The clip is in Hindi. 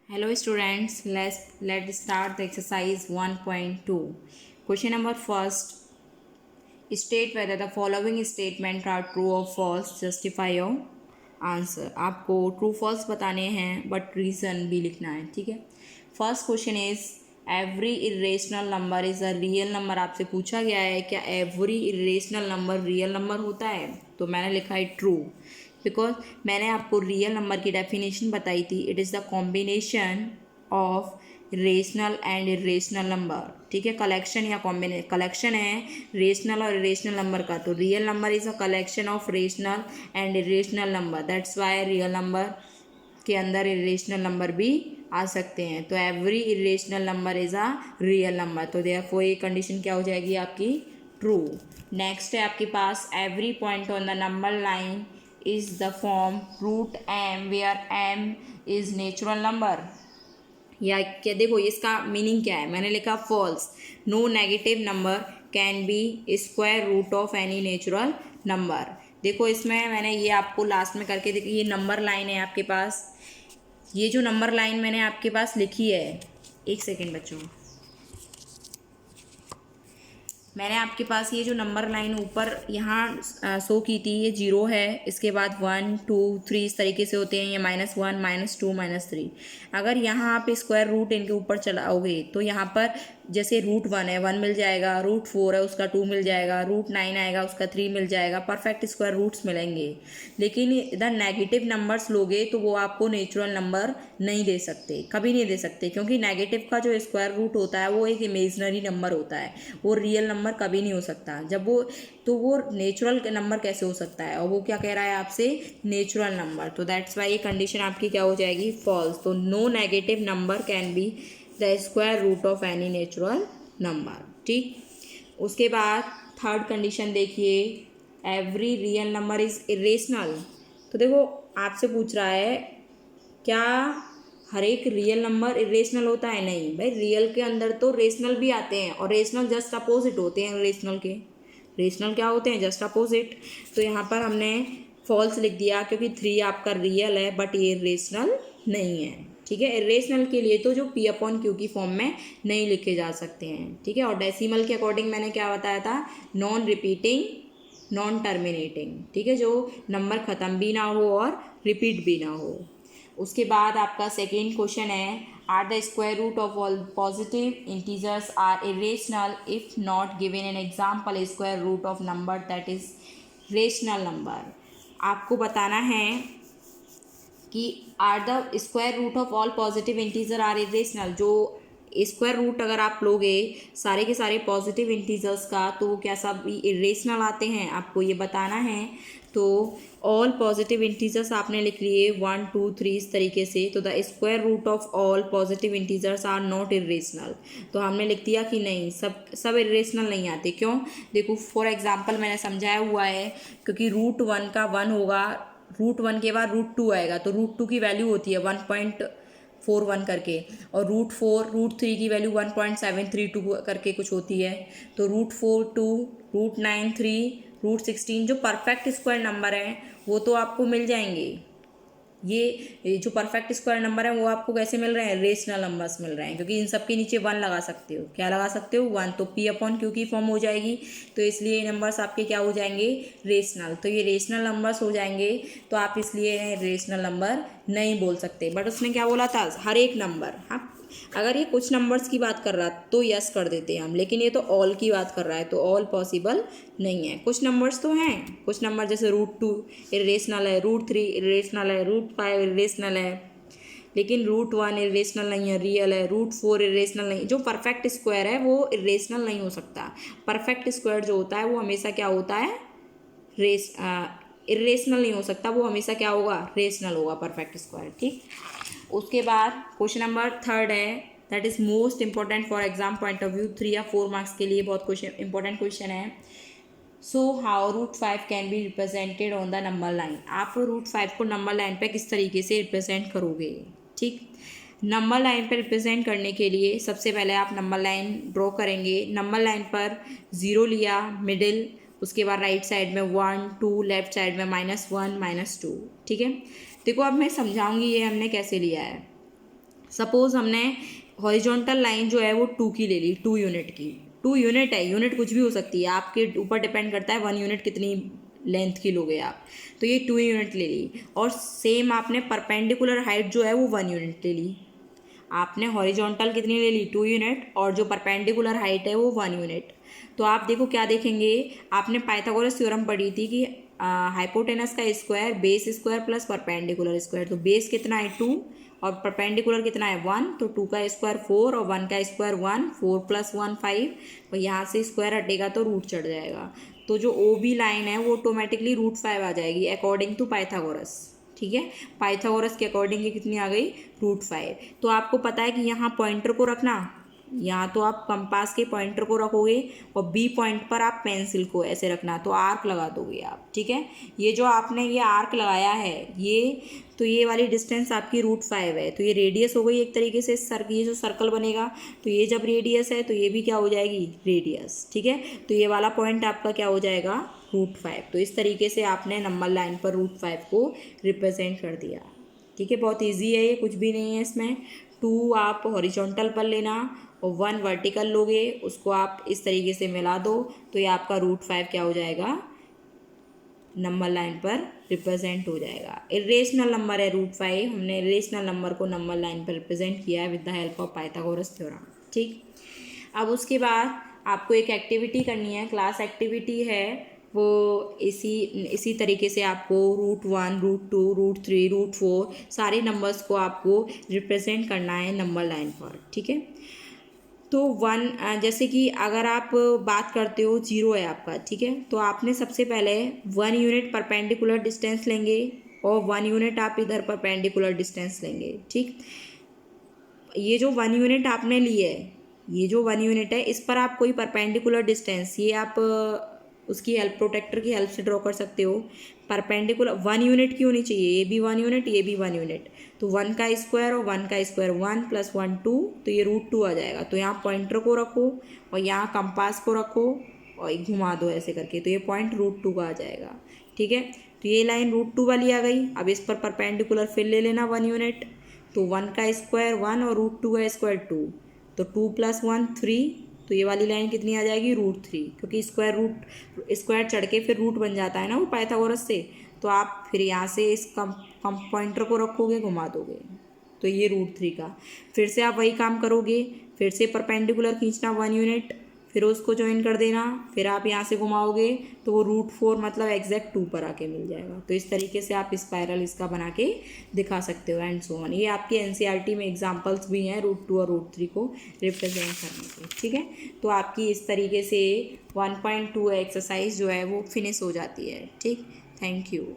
Hello students, let's start the exercise 1.2. Question number first. State whether the following statement are true or false. Justify your answer. आपको true false बताने हैं but reason भी लिखना है, ठीक है. First question is every irrational number is a real number. आपसे पूछा गया है क्या every irrational number real number होता है, तो मैंने लिखा है true. बिकॉज मैंने आपको रियल नंबर की डेफिनेशन बताई थी. It is the combination of rational and irrational number. ठीक है, कलेक्शन या कलेक्शन है रेशनल और इरेशनल नंबर का. तो real number is a collection of rational and irrational number. That's why real number के अंदर इरेशनल नंबर भी आ सकते हैं. तो every irrational number is a real number. तो देयरफॉर ये कंडीशन क्या हो जाएगी आपकी ट्रू. नेक्स्ट है आपके पास every point on the number line is the form root m where m is natural number. या क्या देखो इसका मीनिंग क्या है, मैंने लिखा false. No negative number can be square root of any natural number. देखो इसमें मैंने ये आपको लास्ट में करके देखिए, ये नंबर लाइन है आपके पास. ये जो नंबर लाइन मैंने आपके पास लिखी है, एक सेकेंड बच्चों, मैंने आपके पास ये जो नंबर लाइन ऊपर यहाँ शो की थी, ये 0 है, इसके बाद 1 2 3 इस तरीके से होते हैं. ये -1 -2 -3. अगर यहाँ आप स्क्वायर रूट इनके ऊपर चलाओगे तो यहाँ पर जैसे √1 है 1 मिल जाएगा, √4 है उसका 2 मिल जाएगा, √9 आएगा उसका 3 मिल जाएगा. परफेक्ट स्क्वायर रूट्स मिलेंगे. लेकिन इधर नेगेटिव नंबर्स लोगे तो वो आपको नेचुरल नंबर नहीं दे सकते, कभी नहीं दे सकते, क्योंकि नेगेटिव का जो स्क्वायर रूट होता है वो एक इमेजनरी नंबर होता है. वो रियल नंबर कभी नहीं हो सकता. जब वो नेचुरल नंबर कैसे हो सकता है, और वो क्या कह रहा है आपसे, नेचुरल नंबर. तो दैट्स वाई ये कंडीशन आपकी क्या हो जाएगी, फॉल्स. तो no negative number can be the square root of any natural number. ठीक, उसके बाद थर्ड कंडीशन देखिए, every real number is irrational. तो देखो आपसे पूछ रहा है क्या हर एक रियल नंबर इरेशनल होता है. नहीं भाई, रियल के अंदर तो रेशनल भी आते हैं, और रेशनल जस्ट अपोजिट होते हैं रेशनल के. रेशनल क्या होते हैं, जस्ट अपोजिट. तो यहाँ पर हमने फॉल्स लिख दिया क्योंकि 3 आपका रियल है बट ये रेशनल नहीं है. ठीक है, इरेशनल के लिए तो जो P/Q की फॉर्म में नहीं लिखे जा सकते हैं. ठीक है, और डेसिमल के अकॉर्डिंग मैंने क्या बताया था, नॉन रिपीटिंग नॉन टर्मिनेटिंग. ठीक है, जो नंबर ख़त्म भी ना हो और रिपीट भी ना हो. उसके बाद आपका सेकेंड क्वेश्चन है, are the square root of all positive integers are irrational if not given an example square root of number that is rational number. आपको बताना है कि are the square root of all positive integer are irrational. जो स्क्वायर रूट अगर आप लोगे सारे के सारे पॉजिटिव इंटीजर्स का, तो वो क्या सब इरेशनल आते हैं, आपको ये बताना है. तो ऑल पॉजिटिव इंटीजर्स आपने लिख लिए 1 2 3 इस तरीके से. तो the square root of all positive integers are not irrational. तो हमने लिख दिया कि नहीं, सब इरेशनल नहीं आते. क्यों, देखो फॉर एग्जांपल मैंने समझाया हुआ है, क्योंकि √1 का 1 होगा, √1 के बाद √2 आएगा, तो √2 की वैल्यू होती है 1.41 करके, और √4 √3 की वैल्यू 1.732 करके कुछ होती है. तो √4 2 √9 3 √16 जो परफेक्ट स्क्वायर नंबर हैं वो तो आपको मिल जाएंगे. ये जो परफेक्ट स्क्वायर नंबर है वो आपको कैसे मिल रहे हैं, रेशनल नंबर्स मिल रहे हैं, क्योंकि इन सब के नीचे 1 लगा सकते हो. क्या लगा सकते हो, 1. तो P/Q की फॉर्म हो जाएगी, तो इसलिए ये नंबर्स आपके क्या हो जाएंगे, रेशनल. तो ये रेशनल नंबर्स हो जाएंगे, तो आप इसलिए रेशनल नंबर नहीं बोल सकते. बट उसने क्या बोला था, हर एक नंबर. हाँ, अगर ये कुछ नंबर्स की बात कर रहा तो यस कर देते हैं हम, लेकिन ये तो ऑल की बात कर रहा है, तो ऑल पॉसिबल नहीं है. कुछ नंबर्स तो हैं, कुछ नंबर जैसे √2 इरेशनल है, √3 इरेशनल है, √5 इरेशनल है, लेकिन √1 इरेशनल नहीं है, रियल है. √4 इरेशनल नहीं. जो परफेक्ट स्क्वायर है वो इरेशनल नहीं हो सकता. परफेक्ट स्क्वायर जो होता है वो हमेशा क्या होता है, इरेशनल नहीं हो सकता, वो हमेशा क्या होगा, रेशनल होगा परफेक्ट स्क्वायर. ठीक, उसके बाद क्वेश्चन नंबर थर्ड है, that is most important for exam point of view. 3 या 4 मार्क्स के लिए बहुत क्वेश्चन इंपॉर्टेंट क्वेश्चन है. So how √5 can be represented on the number line. आप √5 को नंबर लाइन पे किस तरीके से रिप्रेजेंट करोगे. ठीक, नंबर लाइन पर रिप्रेजेंट करने के लिए सबसे पहले आप नंबर लाइन ड्रॉ करेंगे. नंबर लाइन पर 0 लिया मिडिल, उसके बाद राइट साइड में 1 2, लेफ्ट साइड में -1 -2. ठीक है, देखो अब मैं समझाऊंगी ये हमने कैसे लिया है. सपोज हमने हॉरिजॉन्टल लाइन जो है वो 2 की ले ली, 2 यूनिट की। 2 यूनिट है, यूनिट कुछ भी हो सकती है, आपके ऊपर डिपेंड करता है 1 यूनिट कितनी लेंथ की लोगे आप। तो ये 2 यूनिट ले ली, और सेम आपने परपेंडिकुलर हाइट जो है वो 1 यूनिट ले ली। आपने हॉरिजॉन्टल कितनी ले ली, 2 यूनिट, और जो परपेंडिकुलर हाइट है वो 1 यूनिट। तो आप देखो क्या देखेंगे, आपने पाइथागोरस थ्योरम पढ़ी थी कि हाइपोटेनस का square base square plus perpendicular square. तो बेस कितना है 2 और परपेंडिकुलर कितना है 1, तो 2 का स्क्वायर 4 और 1 का स्क्वायर 1, 4 + 1 5, और यहाँ से स्क्वायर हटेगा तो रूट चढ़ जाएगा। तो जो ओ बी लाइन है वो ऑटोमेटिकली √5 आ जाएगी अकॉर्डिंग टू पाइथागोरस। ठीक है, पाइथागोरस के अकॉर्डिंग ये कितनी आ गई, √5। तो आपको पता है कि यहाँ पॉइंटर को रखना, यहाँ तो आप कंपास के पॉइंटर को रखोगे और बी पॉइंट पर आप पेंसिल को ऐसे रखना, तो आर्क लगा दोगे आप। ठीक है, ये जो आपने ये आर्क लगाया है ये, तो ये वाली डिस्टेंस आपकी √5 है, तो ये रेडियस हो गई एक तरीके से ये जो सर्कल बनेगा, तो ये जब रेडियस है तो ये भी क्या हो जाएगी, रेडियस। ठीक है, तो ये वाला पॉइंट आपका क्या हो जाएगा, √5। तो इस तरीके से आपने नंबर लाइन पर √5 को रिप्रेजेंट कर दिया। ठीक है, बहुत ईजी है ये, कुछ भी नहीं है इसमें। 2 आप हॉरिजॉन्टल पर लेना और 1 वर्टिकल लोगे, उसको आप इस तरीके से मिला दो, तो ये आपका √5 क्या हो जाएगा, नंबर लाइन पर रिप्रेजेंट हो जाएगा। इरेशनल नंबर है √5, हमने इरेशनल नंबर को नंबर लाइन पर रिप्रेजेंट किया है with the help of Pythagoras theorem. ठीक, अब उसके बाद आपको एक एक्टिविटी करनी है, क्लास एक्टिविटी है वो इसी तरीके से आपको √1, √2, √3, √4 सारे नंबर्स को आपको रिप्रेजेंट करना है नंबर लाइन पर। ठीक है, तो 1 जैसे कि अगर आप बात करते हो 0 है आपका, ठीक है, तो आपने सबसे पहले 1 यूनिट परपेंडिकुलर डिस्टेंस लेंगे और 1 यूनिट आप इधर परपेंडिकुलर डिस्टेंस लेंगे। ठीक, ये जो 1 यूनिट आपने ली है, ये जो 1 यूनिट है इस पर आप कोई परपेंडिकुलर डिस्टेंस, ये आप उसकी हेल्प, प्रोटेक्टर की हेल्प से ड्रॉ कर सकते हो। परपेंडिकुलर 1 यूनिट की होनी चाहिए, ये भी 1 यूनिट, ये भी 1 यूनिट। तो 1 का स्क्वायर और 1 का स्क्वायर 1 + 1 2, तो ये √2 आ जाएगा। तो यहाँ पॉइंटर को रखो और यहाँ कंपास को रखो और घुमा दो ऐसे करके, तो ये पॉइंट √2 का आ जाएगा। ठीक है, तो ये लाइन √2 वाली आ गई। अब इस पर परपेंडिकुलर फिर ले लेना 1 यूनिट, तो 1 का स्क्वायर 1 और √2 का स्क्वायर 2, तो 2 + 1 3, तो ये वाली लाइन कितनी आ जाएगी, √3, क्योंकि स्क्वायर चढ़ के फिर रूट बन जाता है ना वो पाइथागोरस से। तो आप फिर यहाँ से इस कम पॉइंटर को रखोगे, घुमा दोगे, तो ये √3 का। फिर से आप वही काम करोगे, फिर से परपेंडिकुलर खींचना 1 यूनिट, फिर उसको ज्वाइन कर देना, फिर आप यहाँ से घुमाओगे तो वो √4 मतलब एग्जैक्ट 2 पर आके मिल जाएगा। तो इस तरीके से आप स्पाइरल इसका बना के दिखा सकते हो एंड सो ऑन। ये आपके एनसीईआरटी में एग्जांपल्स भी हैं √2 और √3 को रिप्रेजेंट करने के। ठीक है, तो आपकी इस तरीके से 1.2 एक्सरसाइज जो है वो फिनिश हो जाती है। ठीक, थैंक यू।